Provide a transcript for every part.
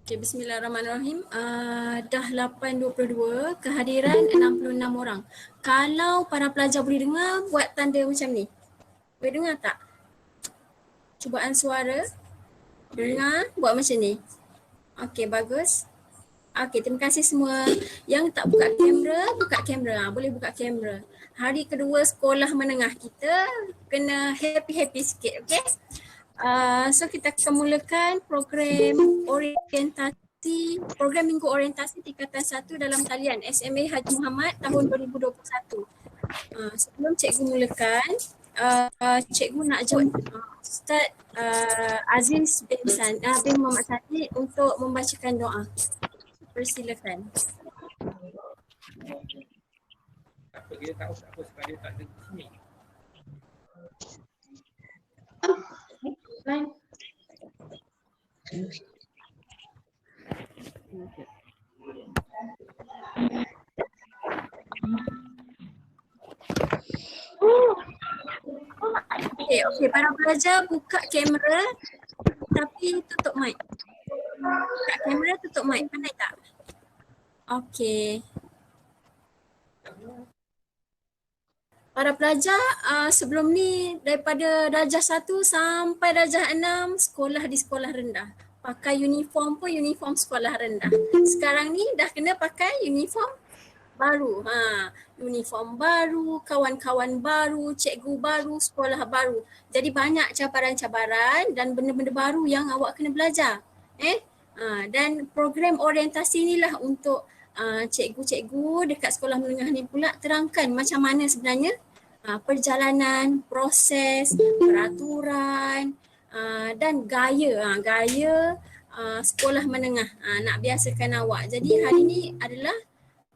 Okay, bismillahirrahmanirrahim. Dah 8.22, kehadiran 66 orang. Kalau para pelajar boleh dengar, buat tanda macam ni. Boleh dengar tak? Cubaan suara. Dengar, buat macam ni. Okay, bagus. Okay, terima kasih semua. Yang tak buka kamera, buka kamera. Boleh buka kamera. Hari kedua sekolah menengah kita kena happy-happy sikit, okay? So kita akan mulakan program minggu orientasi tingkatan 1 dalam talian SMA Haji Muhammad tahun 2021. Sebelum cikgu mulakan, cikgu nak jemput Ustaz Aziz bin Muhammad Sadiq untuk membacakan doa. Persilakan. Apa dia tahu siapa sebab dia tak ada di sini. Okay, para pelajar buka kamera tapi tutup mic. Buka kamera, tutup mic. Pandai tak? Okay. Para pelajar sebelum ni daripada darjah 1 sampai darjah 6 sekolah di sekolah rendah. Pakai uniform pun uniform sekolah rendah. Sekarang ni dah kena pakai uniform baru. Uniform baru, kawan-kawan baru, cikgu baru, sekolah baru. Jadi banyak cabaran-cabaran dan benda-benda baru yang awak kena belajar. Dan program orientasi inilah untuk cikgu-cikgu dekat sekolah menengah ni pula terangkan macam mana sebenarnya perjalanan, proses, peraturan dan gaya sekolah menengah nak biasakan awak. Jadi hari ni adalah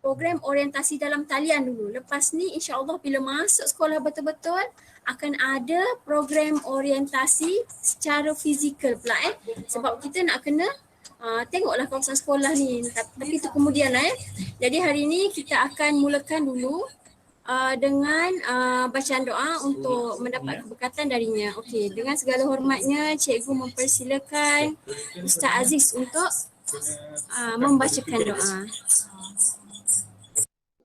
program orientasi dalam talian dulu. Lepas ni insya-Allah bila masuk sekolah betul-betul akan ada program orientasi secara fizikal pula sebab kita nak kena tengoklah kawasan sekolah ni, tapi itu kemudian Jadi hari ni kita akan mulakan dulu dengan bacaan doa untuk mendapat keberkatan darinya. Okey, dengan segala hormatnya cikgu mempersilakan Ustaz Aziz untuk membacakan doa.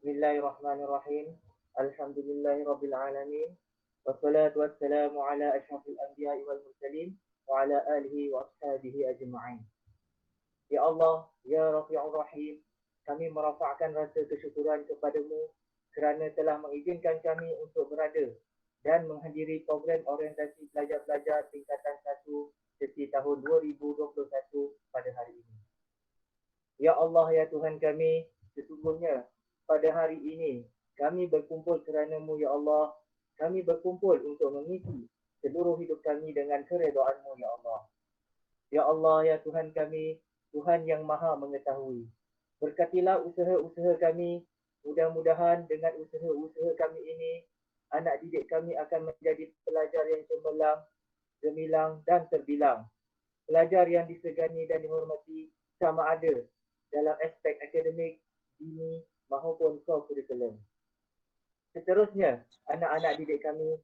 Bismillahirrahmanirrahim. Alhamdulillahirabbil alamin. Wassalatu wassalamu ala asyrafil anbiya'i wal mursalin wa ala alihi wa ashabihi ajma'in. Ya Allah, ya Rafi'ur Rahim, kami merafakkan rasa kesyukuran kepadamu kerana telah mengizinkan kami untuk berada dan menghadiri program orientasi pelajar-pelajar tingkatan 1 sesi tahun 2021 pada hari ini. Ya Allah, ya Tuhan kami, sesungguhnya pada hari ini kami berkumpul kerana-Mu ya Allah. Kami berkumpul untuk mengisi seluruh hidup kami dengan keredaan-Mu ya Allah. Ya Allah, ya Tuhan kami, Tuhan yang maha mengetahui. Berkatilah usaha-usaha kami. Mudah-mudahan dengan usaha-usaha kami ini, anak didik kami akan menjadi pelajar yang cemerlang, gemilang dan terbilang. Pelajar yang disegani dan dihormati sama ada dalam aspek akademik, dini maupun co-curriculum. Seterusnya, anak-anak didik kami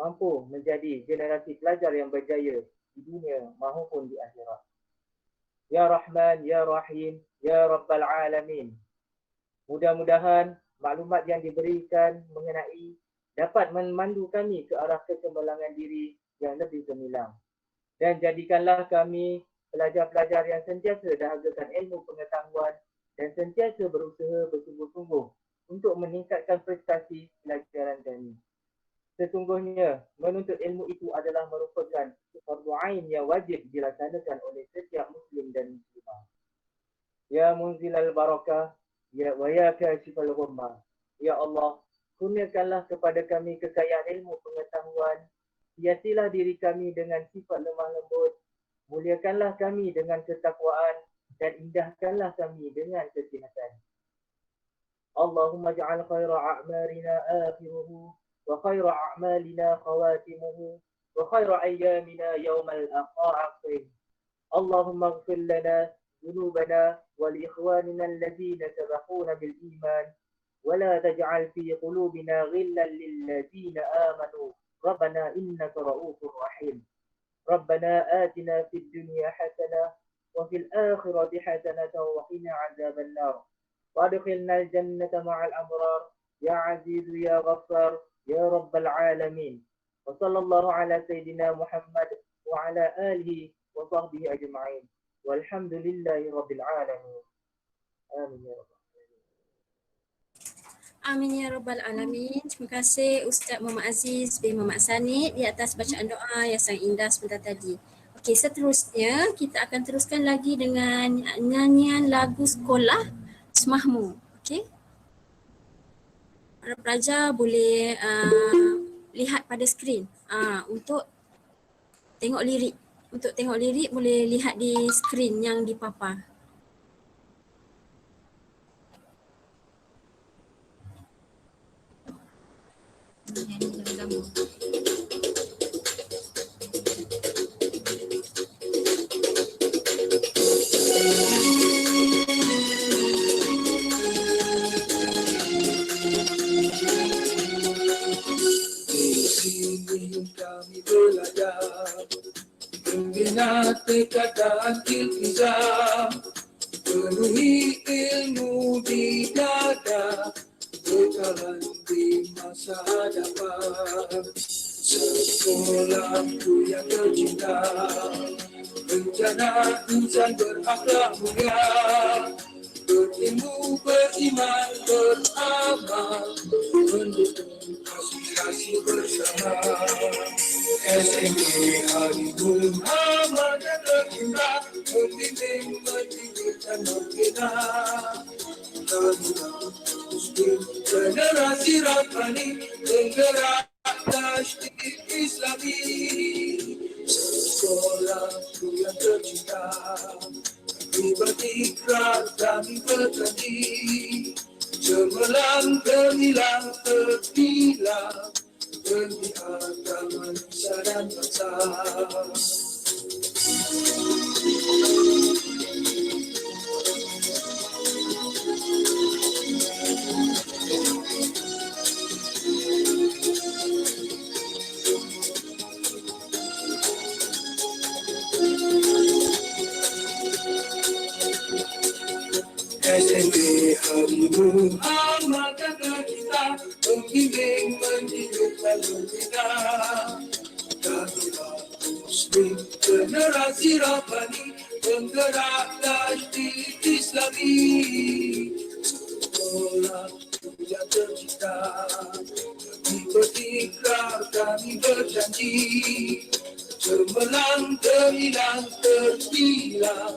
mampu menjadi generasi pelajar yang berjaya di dunia maupun di akhirat. Ya Rahman, Ya Rahim, Ya Rabbal Alamin. Mudah-mudahan maklumat yang diberikan mengenai dapat memandu kami ke arah kecemerlangan diri yang lebih gemilang. Dan jadikanlah kami pelajar-pelajar yang sentiasa dahagakan ilmu pengetahuan dan sentiasa berusaha bersungguh-sungguh untuk meningkatkan prestasi pelajaran kami. Sesungguhnya, menuntut ilmu itu adalah merupakan fardu ain yang wajib dilaksanakan oleh setiap Muslim dan Muslimah. Ya Munzilal Barakah, Ya wa ya Kashifal Ghummah. Ya Allah, kurniakanlah kepada kami kekayaan ilmu pengetahuan. Hiasilah diri kami dengan sifat lemah lembut. Muliakanlah kami dengan ketakwaan dan indahkanlah kami dengan kesihatan. Allahumma ja'al khaira a'marina akhiruhu wa khaira a'malina khawatimuhu wa khaira ayyamina yawmal akhir. Allahumma ighfir lana dhunubana wa li ikhwanina alladhina sabaquna bil iman wa la taj'al fi qulubina ghillan lil ladzina amanu. Rabbana innaka ra'ufur rahim. Rabbana atina fid dunya hasanah وفي الآخرة حسنة وقنا عذاب النار وأدخلنا الجنة مع الأبرار يا عزيز يا غفار يا رب العالمين وصلى الله على سيدنا محمد وعلى آله وصحبه أجمعين والحمد لله رب العالمين آمين يا رب. Amin ya rabbal alamin. Terima kasih Ustaz Muhammad Aziz bin Muhammad Sanid di atas bacaan doa yang sangat indah sebentar tadi. Okey, seterusnya kita akan teruskan lagi dengan nyanyian lagu sekolah Semahmu. Okey. Para pelajar boleh lihat pada skrin untuk tengok lirik. Untuk tengok lirik boleh lihat di skrin yang dipapar. Nyanyi lama-lama. Kami belajar membina tekad dan iltizam, penuhi ilmu di dada, bekalan di masa hadapan. Sekolahku yang tercinta, rencana insan berakhlak mulia, berilmu, beriman, beramal, mendukung aspirasi bersama. SMK Habibur Rahman yang tercinta, membimbing, mendidik dan membina. Muslim generasi Rabbani, penggerak tashdid Islami. Sekolahku yang tercinta, kami berikrar, kami berjanji, cemerlang, gemilang, terpilah demi agama nusa dan bangsa. SMK Habibur Rahman kata kita, membimbing, mendidik dan membina. Kamilah Muslim generasi Rabbani, penggerak tashdid Islami. Sekolah yang tercinta, kami berikrar, kami berjanji, cemerlang, gemilang, terpilah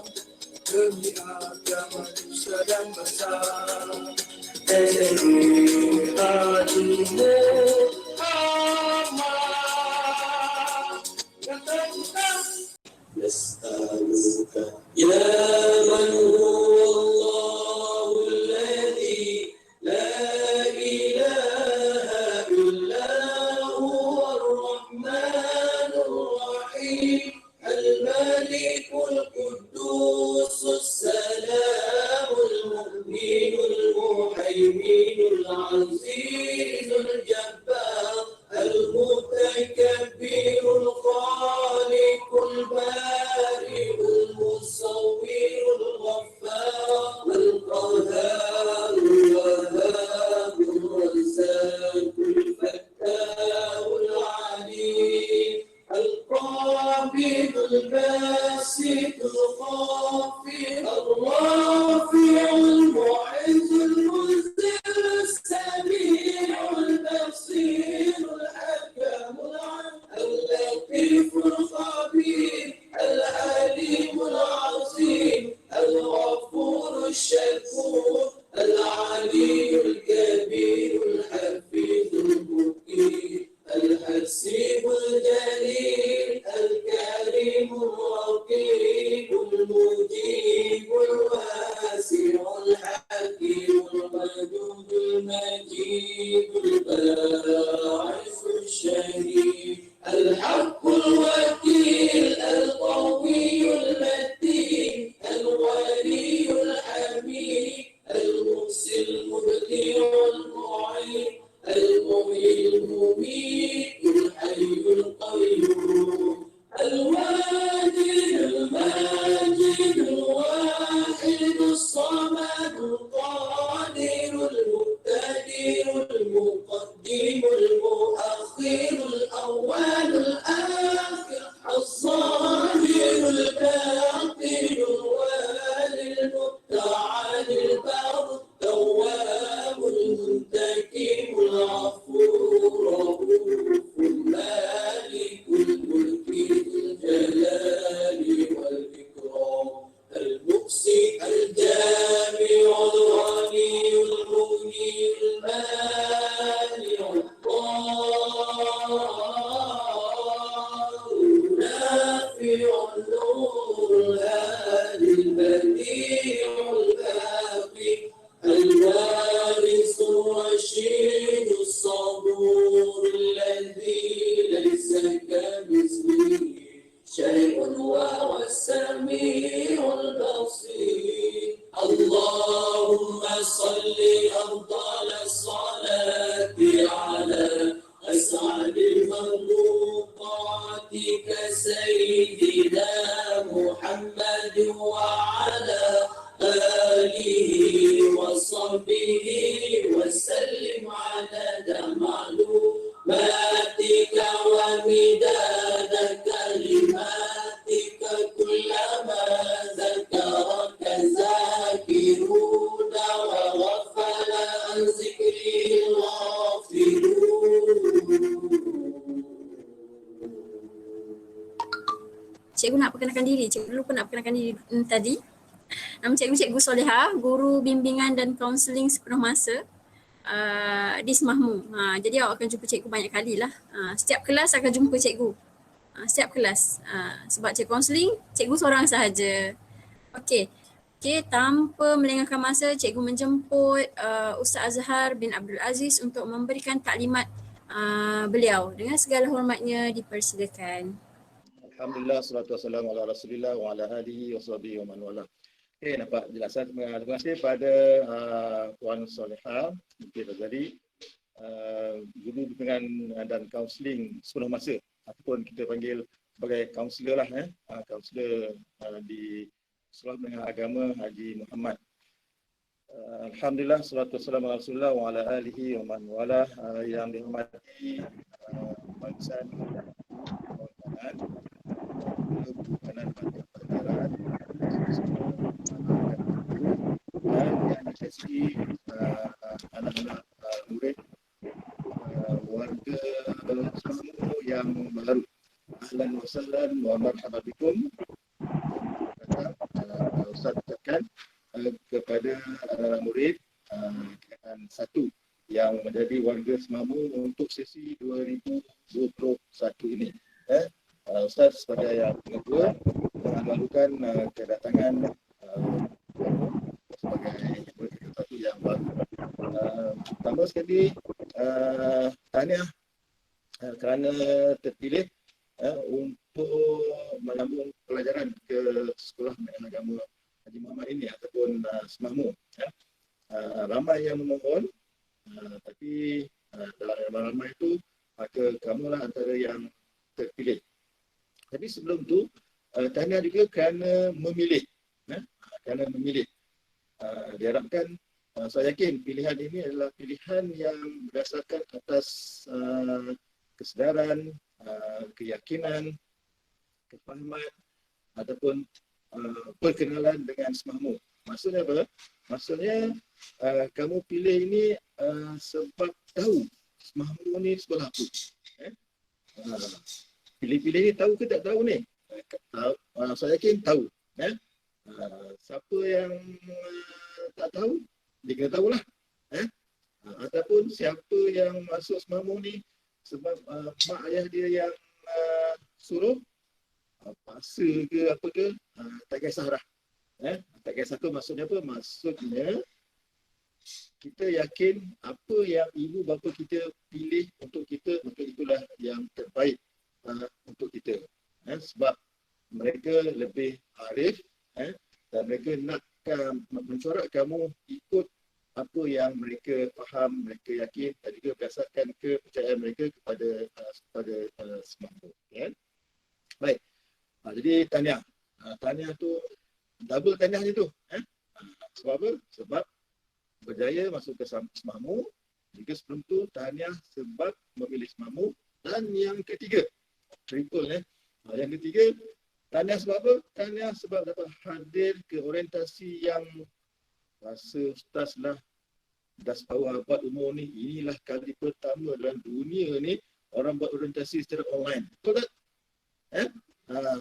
demi agama nusa dan bangsa. SMK Habibur Rahman yang tercinta. Nas'aluka ya man huwa Allahu alladhi la ilaha illa huwa ar-Rahmanur Rahim al-Malikul Quddus as-Salamul Mu'minul Muhaiminul Azizul Jabbar al-Mutakabbirul Khaliqul Bari'ul Musawwirul Ghaffar al-Qahharul Wahhabur Razzaqul Fattahul Alim. الأول الآخر الظاهر الباطن الوالي المبتعد البر التواب المنتقم العفو الرؤوف المالك الملك ذو الجلال والإكرام المقسي الجامع الغني المغني المانع النافع النور الهادي البديع الباقي الوارث الرشيد الصبور الذي ليس كمثله شيء وهو السميع البصير اللهم صل أفضل الصلاة على أسعد المخلوقات كسيدنا محمد وعلى آله وصحبه وسلم عدد معلوماتك ومداد كلماتك كلما ذكرك ذاكرون وغفل عن ذكري الغافلون. Cikgu nak perkenalkan diri. Cikgu lupa nak perkenalkan diri tadi. Nama cikgu Cikgu Solehah, guru bimbingan dan kaunseling sepenuh masa di Semahmu. Jadi awak akan jumpa cikgu banyak kali lah. Setiap kelas akan jumpa cikgu. Setiap kelas. Sebab cikgu kaunseling, cikgu seorang sahaja. Okey, tanpa melengahkan masa, cikgu menjemput Ustaz Azhar bin Abdul Aziz untuk memberikan taklimat beliau. Dengan segala hormatnya dipersilakan. Alhamdulillah, salatu wassalamu ala rasulillah wa ala alihi wa sahbihi wa man wala. Okey, nampak jelasan. Terima kasih pada Puan Solehah binti Razali, guru bimbingan dan kaunseling sepenuh masa, ataupun kita panggil sebagai kaunselor lah, kaunselor di Sekolah Menengah Agama Haji Muhammad. Alhamdulillah, salatu wassalamu ala rasulillah wa ala alihi wa man wala. Yang dihormati barisan kanan pendengaran dan yang dikasihi anak-anak murid warga Semahmu yang baru. Ahlan wa sahlan wa marhaban bikum. Ustaz ucapkan kepada anak-anak murid satu yang menjadi warga Semahmu untuk sesi 2021 ini. Ustaz sebagai yang kedua mengalu-alukan kedatangan sebagai satu yang baru. Tambah sekali tahniah kerana terpilih untuk menyambung pelajaran ke Sekolah Menengah Agama Haji Muhammad ini ataupun Semahmu. Ramai yang memohon, tapi dalam ramai itu maka kamulah antara yang terpilih. Tapi sebelum tu, tahniah juga kerana memilih. Kerana memilih. Diharapkan, saya yakin pilihan ini adalah pilihan yang berdasarkan atas kesedaran, keyakinan, kefahaman ataupun perkenalan dengan Semahmu. Maksudnya apa? Maksudnya kamu pilih ini sebab tahu Semahmu ni sekolah apa. Pilih-pilih ni tahu ke tak tahu ni? Tahu. Saya yakin tahu. Siapa yang tak tahu, dia kena tahulah. Ataupun siapa yang masuk Semahmu ni sebab mak ayah dia yang suruh, paksa ke apa ke, tak kisah dah. Tak kisah tu maksudnya apa? Maksudnya kita yakin apa yang ibu bapa kita pilih untuk kita, maka itulah yang terbaik untuk kita. Sebab mereka lebih arif dan mereka nak mencorak kamu ikut apa yang mereka faham, mereka yakin dan juga berdasarkan kepercayaan mereka kepada Semahmu. Baik. Jadi tahniah. Tahniah tu double tahniah je tu. Sebab apa? Sebab berjaya masuk ke Semahmu. Jika sebelum tu tahniah sebab memilih Semahmu. Dan yang ketiga, triple yang ketiga, tahniah sebab apa? Tahniah sebab dapat hadir ke orientasi yang rasa ustaz lah dah setahun buat umur ni, inilah kali pertama dalam dunia ni orang buat orientasi secara online. Betul tak?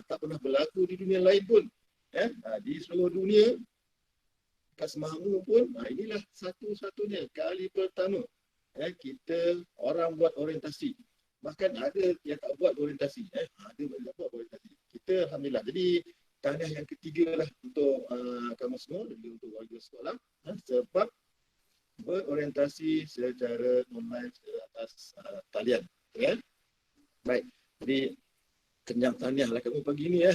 Tak pernah berlaku di dunia lain pun. Di seluruh dunia, kat Semahamu pun, inilah satu-satunya kali pertama kita orang buat orientasi. Bahkan ada yang tak buat orientasi. Ada yang tak buat orientasi. Kita Alhamdulillah. Jadi, tahniah yang ketiga lah untuk kamu semua, dan untuk warga sekolah. Sebab berorientasi secara online atas talian. Baik. Jadi, kenyang tahniah lah kamu pagi ni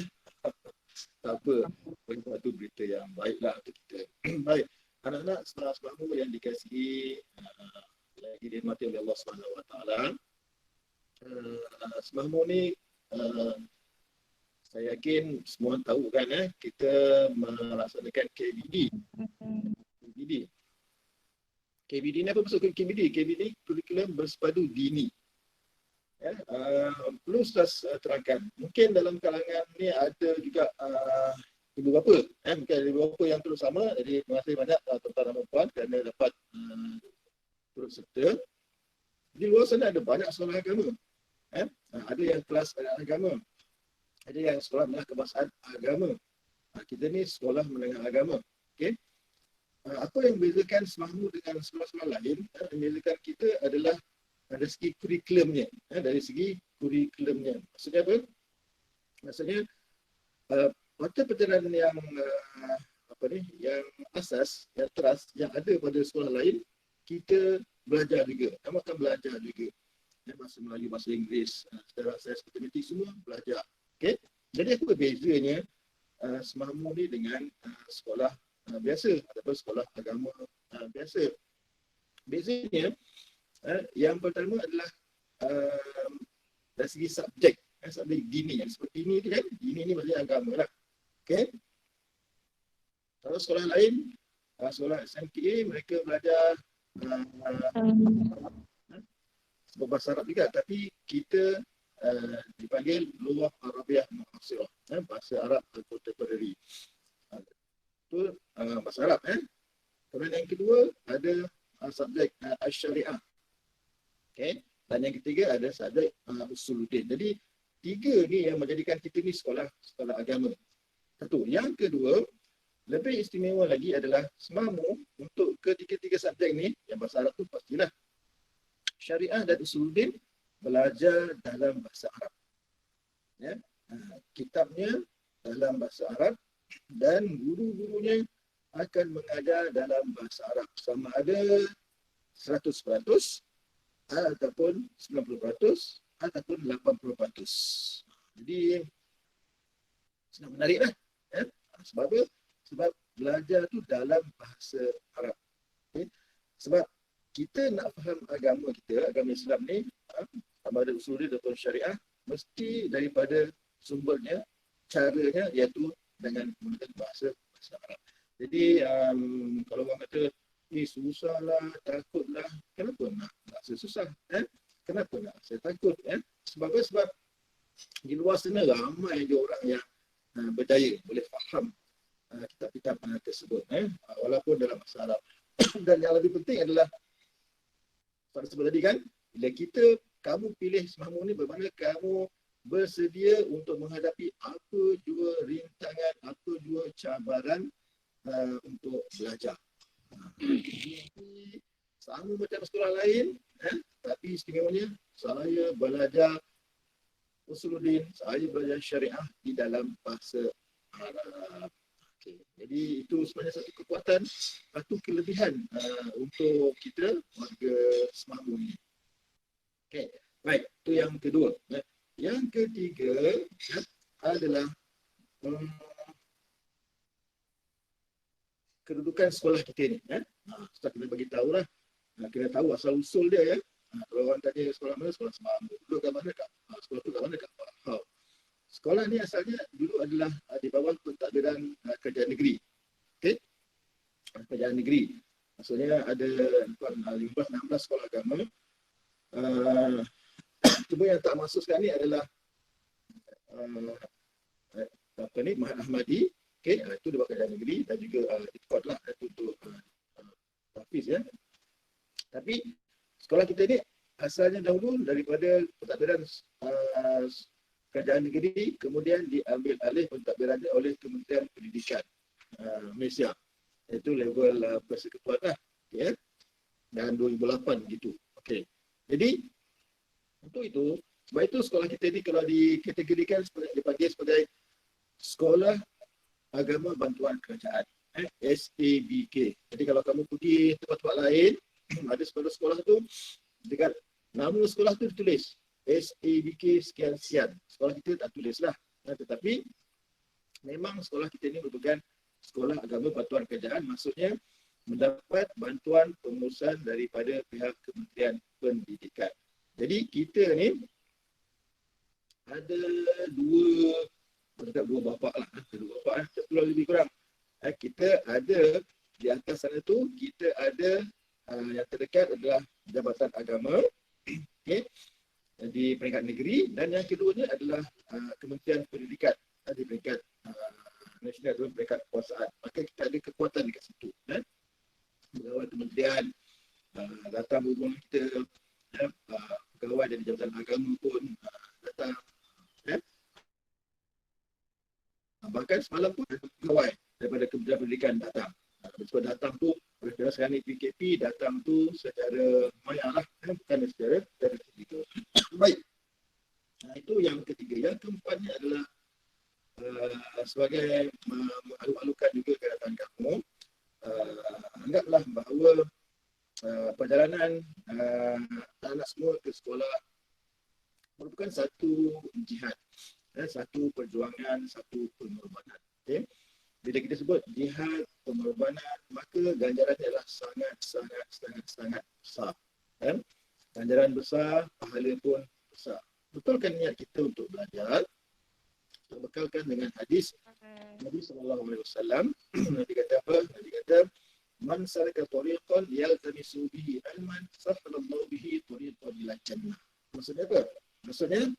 Tak apa. Itu berita yang baiklah untuk kita. Baik. Anak-anak sekolah-sekolahmu yang dikasihi lagi dirahmati oleh Allah SWT. Semahamu ni saya yakin semua tahu kan kita melaksanakan KBD. KBD ni apa maksud KBD? KBD kurikulum bersepadu dini. Perlu Ustaz terangkan. Mungkin dalam kalangan ni ada juga ibu bapa. Mungkin ada ibu bapa yang terus sama. Jadi terima kasih banyak tuan-tuan dan puan kerana dapat turut serta. Di luar sana ada banyak sekolah agama. Ada yang kelas agama. Ada yang sekolah menengah kebangsaan agama. Kita ni sekolah menengah agama. Okey. Apa yang membezakan Semahamu dengan sekolah-sekolah lain? Yang membezakan kita adalah dari segi kurikulumnya. Dari segi kurikulumnya. Maksudnya apa? Maksudnya mata pelajaran yang yang asas, yang teras, yang ada pada sekolah lain, kita belajar juga. Kamu akan belajar juga. Bahasa Melayu, bahasa Inggeris, secara asas matematik semua belajar. Okay? Jadi apa bezanya Semahamu ni dengan sekolah biasa ataupun sekolah agama biasa? Bezanya yang pertama adalah dari segi subjek. Subjek dini. Seperti dini tu kan? Dini ni maksudnya agama lah. Okay? Kalau sekolah lain, sekolah SMTA, mereka belajar sebab bahasa Arab juga, tapi kita dipanggil Lughah Arabiah Mu'asirah, bahasa Arab contemporary. Itu bahasa Arab. Kemudian yang kedua ada subjek Syariah. Okay. Dan yang ketiga ada subjek Usuluddin. Jadi tiga ni yang menjadikan kita ni sekolah agama. Satu. Yang kedua, lebih istimewa lagi adalah Semahamu untuk ketiga-tiga subjek ni, yang bahasa Arab tu pastilah Syariah dan Usuluddin belajar dalam bahasa Arab. Kitabnya dalam bahasa Arab dan guru-gurunya akan mengajar dalam bahasa Arab. Sama ada 100% ataupun 90% ataupun 80%. Jadi senang menarik lah. Sebab apa? Sebab belajar tu dalam bahasa Arab. Okay? Sebab kita nak faham agama kita, agama Islam ni, sama ada Usuluddin ataupun Syariah, mesti daripada sumbernya, caranya, iaitu dengan menggunakan bahasa Arab. Jadi kalau orang kata, susahlah, takutlah, kenapa nak rasa susah? Kenapa nak rasa takut? Sebab apa? Sebab di luar sana ramai je orang yang berjaya, boleh faham kitab-kitab tersebut. Walaupun dalam bahasa Arab. Dan yang lebih penting adalah pada sebelum tadi kan, bila kamu pilih Semahamu ni bermakna kamu bersedia untuk menghadapi apa jua rintangan, apa jua cabaran untuk belajar. Sama macam sekolah lain, tapi istimewanya saya belajar Usuluddin, saya belajar Syariah di dalam bahasa Arab. Okay. Jadi itu sebenarnya satu kekuatan, satu kelebihan untuk kita warga Semahamu ini. Okay. Baik, itu yang kedua. Yang ketiga adalah kedudukan sekolah kita ni. Kita kena bagi tahu lah. Kena tahu asal usul dia ya. Kalau orang tanya sekolah mana, sekolah Semahamu. Duduk kat mana kat? Sekolah tu kat mana kat? Sekolah ni asalnya dulu adalah di bawah pentadbiran kerajaan negeri. Okey? Kerajaan negeri. Maksudnya ada 15-16 sekolah agama. Cuma yang tak masuk sekarang ni adalah Ma'had Ahmadi, okey, itu di kerajaan negeri, dan juga ITKOT lah, itu untuk Hafiz ya. Tapi sekolah kita ni asalnya dahulu daripada pentadbiran kerajaan negeri, kemudian diambil alih pentadbirannya oleh Kementerian Pendidikan Malaysia. Itu level persekutuan lah, ya. Dan 2008 gitu. Okey. Jadi untuk itu, sebab itu sekolah kita ni kalau dikategorikan dipanggil sebagai Sekolah Agama Bantuan Kerajaan, SABK. Jadi kalau kamu pergi tempat-tempat lain, ada sekolah-sekolah tu dekat nama sekolah tu ditulis SABK sekian-sekian. Sekolah kita tak tulis lah. Tetapi memang sekolah kita ni merupakan Sekolah Agama Bantuan Kerajaan, maksudnya mendapat bantuan pengurusan daripada pihak Kementerian Pendidikan. Jadi kita ni ada dua bapak lah, lebih kurang. Kita ada di atas sana tu, kita ada yang terdekat adalah Jabatan Agama, okay, di peringkat negeri, dan yang keduanya adalah Kementerian Pendidikan di peringkat nasional, dalam peringkat kekuasaan. Maka kita ada kekuatan dekat situ. Pegawai kementerian datang berhubung kita, pegawai dari Jabatan Agama pun datang. Bahkan semalam pun pegawai daripada Kementerian Pendidikan datang. Sebab datang tu, kerana sekarang ni PKP, datang tu secara maya lah, bukan secara fizikal. Baik. Itu yang ketiga. Yang keempatnya adalah sebagai mengalu-alukan juga kedatangan kamu. Anggaplah bahawa perjalanan anak semua ke sekolah merupakan satu jihad, satu perjuangan, satu pengorbanan. Okay? Bila kita sebut jihad, pengorbanan, maka ganjarannya adalah sangat besar. Ganjaran besar, pahala pun besar. Betulkan niat kita untuk belajar, kita bekalkan dengan hadis Nabi SAW. Nabi kata apa? Nabi kata, man salaka tariqan yaltamisu bihi ilman sahhalallahu bihi tariqan ila jannah. Maksudnya apa? Maksudnya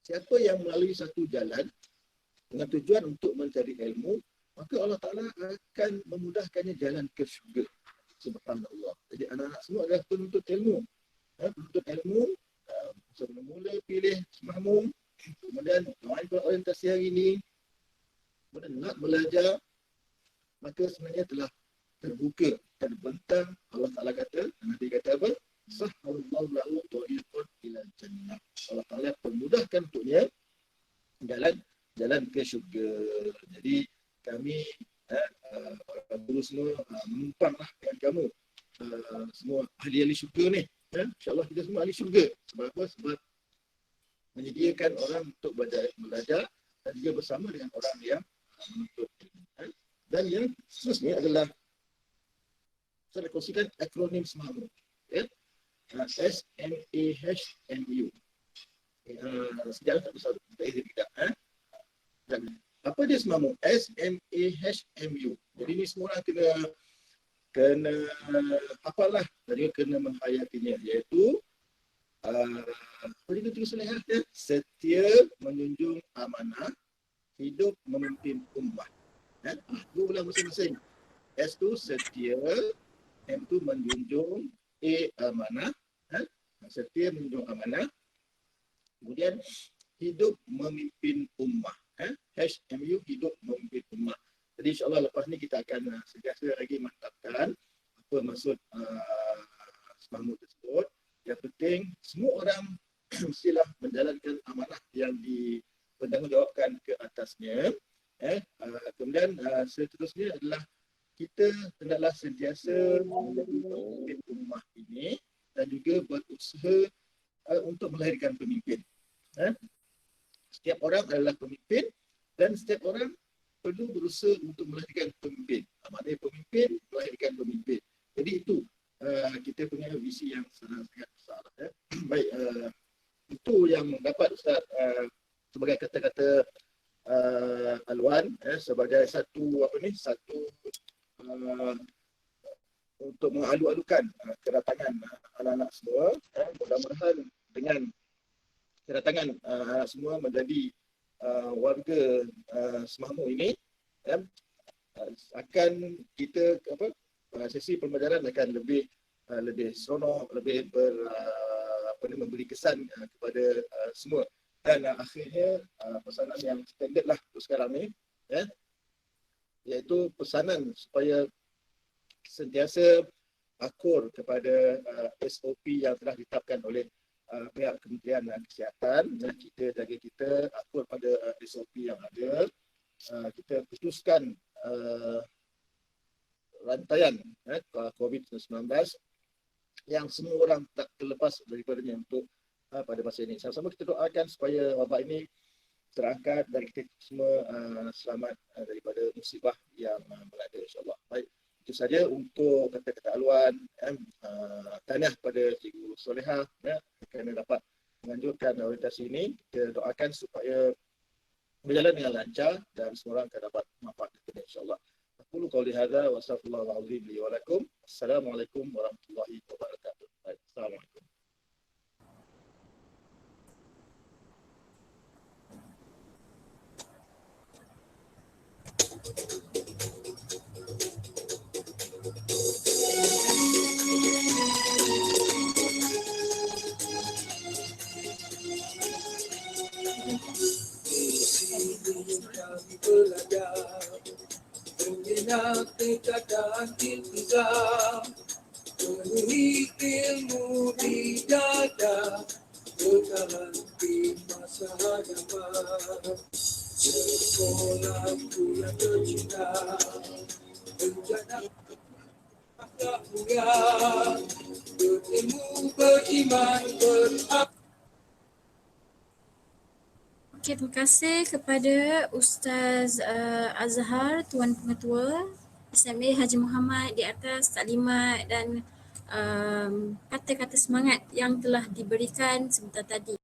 siapa yang melalui satu jalan dengan tujuan untuk mencari ilmu, maka Allah Ta'ala akan memudahkannya jalan ke syurga. Subhanallah Allah. Jadi anak-anak semua adalah penuntut ilmu. Penuntut ilmu, sebelum mula pilih semahmum, kemudian orientasi hari ini, kemudian nak belajar, maka sebenarnya telah terbuka, terbentang. Allah Ta'ala kata, Nabi kata apa? Sahhallahu lahu tariqan ila jannah. Allah Ta'ala permudahkan untuknya jalan ke syurga. Jadi kami para guru semua menumpanglah dengan kamu semua ahli-ahli syurga ni. InsyaAllah kita semua ahli syurga. Sebab apa? Sebab menyediakan orang untuk belajar dan juga bersama dengan orang yang menuntut ilmu. Dan yang seterusnya adalah saya kongsikan akronim semahmu. SMAHMU. Sejarah tak besar. Tidak. Apa dia semahmu? SMAHMU. Jadi ni semua orang kena hafal lah. Dan juga kena menghayatinya. Iaitu apa dia tulis oleh setia menjunjung amanah, hidup memimpin ummah. Dua ulang masing-masing. S tu setia, M tu menjunjung, A amanah, setia menjunjung amanah, kemudian hidup memimpin ummah. HMU, hidup memimpin ummah. Jadi insyaAllah lepas ni kita akan sentiasa lagi mantapkan apa maksud semahmu tersebut. Yang penting semua orang mestilah menjalankan amanah yang dipertanggungjawabkan ke atasnya. Kemudian seterusnya adalah kita hendaklah sentiasa menjadi pemimpin ummah ini dan juga berusaha untuk melahirkan pemimpin. Setiap orang adalah pemimpin dan setiap orang perlu berusaha untuk melahirkan pemimpin. Maknanya pemimpin melahirkan pemimpin. Jadi itu kita punya visi yang sangat besar. Baik, itu yang dapat Ustaz sebagai kata-kata Alwan sebagai satu untuk mengalu-alukan kedatangan anak-anak semua. Mudah-mudahan dengan kedatangan semua menjadi warga Semakmur ini, ya, akan kita sesi pembelajaran akan lebih seronok, lebih memberi kesan kepada semua. Dan akhirnya pesanan yang standard lah untuk sekarang ni, ya, iaitu pesanan supaya sentiasa akur kepada SOP yang telah ditetapkan oleh pihak Kementerian Kesihatan. Kita jaga kita akur pada SOP yang ada. Kita putuskan rantaian COVID-19 yang semua orang tak terlepas daripadanya untuk pada masa ini. Sama-sama kita doakan supaya wabak ini terangkat dan kita semua selamat daripada musibah yang melanda, insyaAllah. Baik, itu saja untuk kata-kata haluan. Tahniah pada Cikgu Solehah kerana dapat menganjurkan orientasi ini. Kita doakan supaya berjalan dengan lancar dan semua orang akan dapat manfaat daripada, insyaAllah. Aku qauli hadza wa astaghfirullahalazim li wa lakum. Assalamualaikum warahmatullahi wabarakatuh. Baik, assalamualaikum. Menyenangkan keadaan iltizam, memenuhi ilmu di dada, bertahan di masa hadapan. Sekolahku yang tercinta, rencana tak mulia, berilmu, beriman, berakhlak. Okey, terima kasih kepada Ustaz Azhar, Tuan Pengetua SMA Haji Muhammad di atas taklimat dan kata-kata semangat yang telah diberikan sebentar tadi.